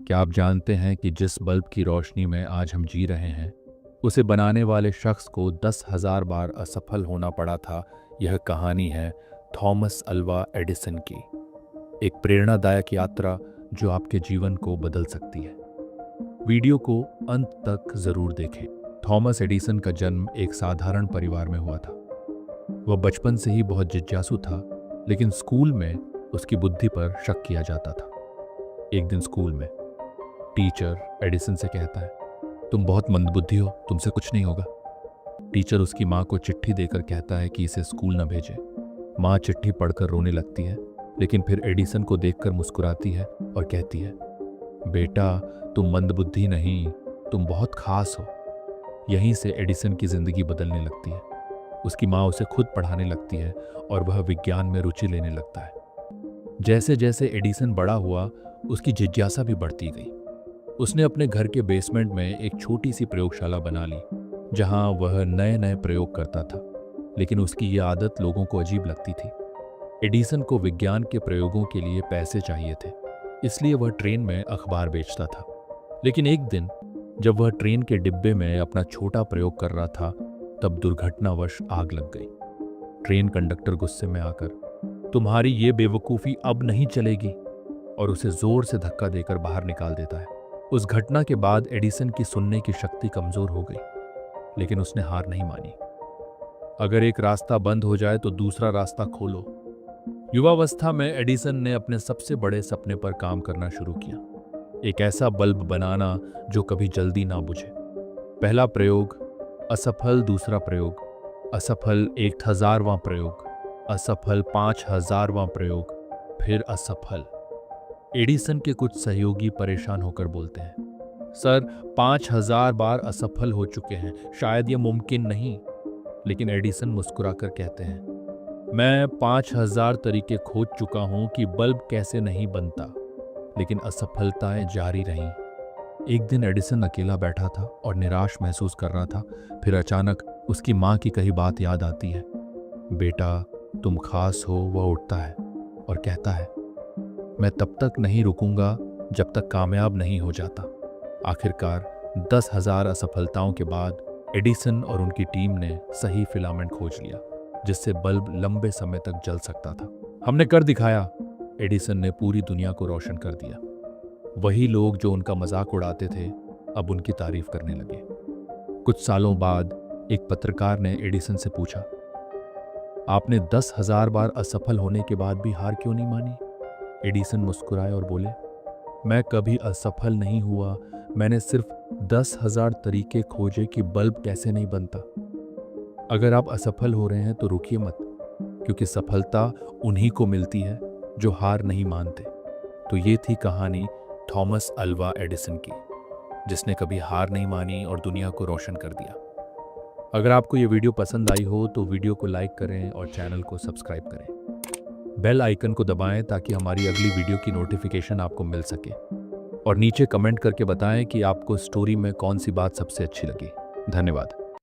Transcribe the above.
क्या आप जानते हैं कि जिस बल्ब की रोशनी में आज हम जी रहे हैं, उसे बनाने वाले शख्स को 10,000 बार असफल होना पड़ा था। यह कहानी है थॉमस अल्वा एडिसन की, एक प्रेरणादायक यात्रा जो आपके जीवन को बदल सकती है। वीडियो को अंत तक जरूर देखें। थॉमस एडिसन का जन्म एक साधारण परिवार में हुआ था। वह बचपन से ही बहुत जिज्ञासु था, लेकिन स्कूल में उसकी बुद्धि पर शक किया जाता था। एक दिन स्कूल में टीचर एडिसन से कहता है, तुम बहुत मंदबुद्धि हो, तुमसे कुछ नहीं होगा। टीचर उसकी माँ को चिट्ठी देकर कहता है कि इसे स्कूल न भेजे। माँ चिट्ठी पढ़कर रोने लगती है, लेकिन फिर एडिसन को देखकर मुस्कुराती है और कहती है, बेटा तुम मंदबुद्धि नहीं, तुम बहुत खास हो। यहीं से एडिसन की जिंदगी बदलने लगती है। उसकी माँ उसे खुद पढ़ाने लगती है और वह विज्ञान में रुचि लेने लगता है। जैसे जैसे एडिसन बड़ा हुआ, उसकी जिज्ञासा भी बढ़ती गई। उसने अपने घर के बेसमेंट में एक छोटी सी प्रयोगशाला बना ली, जहां वह नए नए प्रयोग करता था। लेकिन उसकी ये आदत लोगों को अजीब लगती थी। एडिसन को विज्ञान के प्रयोगों के लिए पैसे चाहिए थे, इसलिए वह ट्रेन में अखबार बेचता था। लेकिन एक दिन जब वह ट्रेन के डिब्बे में अपना छोटा प्रयोग कर रहा था, तब दुर्घटनावश आग लग गई। ट्रेन कंडक्टर गुस्से में आकर, तुम्हारी ये बेवकूफ़ी अब नहीं चलेगी, और उसे जोर से धक्का देकर बाहर निकाल देता है। उस घटना के बाद एडिसन की सुनने की शक्ति कमजोर हो गई, लेकिन उसने हार नहीं मानी। अगर एक रास्ता बंद हो जाए तो दूसरा रास्ता खोलो। युवावस्था में एडिसन ने अपने सबसे बड़े सपने पर काम करना शुरू किया, एक ऐसा बल्ब बनाना जो कभी जल्दी ना बुझे। पहला प्रयोग असफल, दूसरा प्रयोग असफल, 1000वां प्रयोग असफल, 5000वां प्रयोग, फिर असफल। एडिसन के कुछ सहयोगी परेशान होकर बोलते हैं, सर 5000 बार असफल हो चुके हैं, शायद यह मुमकिन नहीं। लेकिन एडिसन मुस्कुराकर कहते हैं, मैं 5000 तरीके खोज चुका हूं कि बल्ब कैसे नहीं बनता। लेकिन असफलताएं जारी रहीं। एक दिन एडिसन अकेला बैठा था और निराश महसूस कर रहा था। फिर अचानक उसकी माँ की कही बात याद आती है, बेटा तुम खास हो। वह उठता है और कहता है, मैं तब तक नहीं रुकूंगा जब तक कामयाब नहीं हो जाता। आखिरकार 10,000 असफलताओं के बाद एडिसन और उनकी टीम ने सही फिलामेंट खोज लिया, जिससे बल्ब लंबे समय तक जल सकता था। हमने कर दिखाया, एडिसन ने पूरी दुनिया को रोशन कर दिया। वही लोग जो उनका मजाक उड़ाते थे, अब उनकी तारीफ करने लगे। कुछ सालों बाद एक पत्रकार ने एडिसन से पूछा, आपने 10,000 बार असफल होने के बाद भी हार क्यों नहीं मानी? एडिसन मुस्कुराए और बोले, मैं कभी असफल नहीं हुआ, मैंने सिर्फ 10,000 तरीके खोजे कि बल्ब कैसे नहीं बनता। अगर आप असफल हो रहे हैं तो रुकिए मत, क्योंकि सफलता उन्हीं को मिलती है जो हार नहीं मानते। तो ये थी कहानी थॉमस अल्वा एडिसन की, जिसने कभी हार नहीं मानी और दुनिया को रोशन कर दिया। अगर आपको ये वीडियो पसंद आई हो तो वीडियो को लाइक करें और चैनल को सब्सक्राइब करें। बेल आइकन को दबाएं ताकि हमारी अगली वीडियो की नोटिफिकेशन आपको मिल सके। और नीचे कमेंट करके बताएं कि आपको स्टोरी में कौन सी बात सबसे अच्छी लगी। धन्यवाद।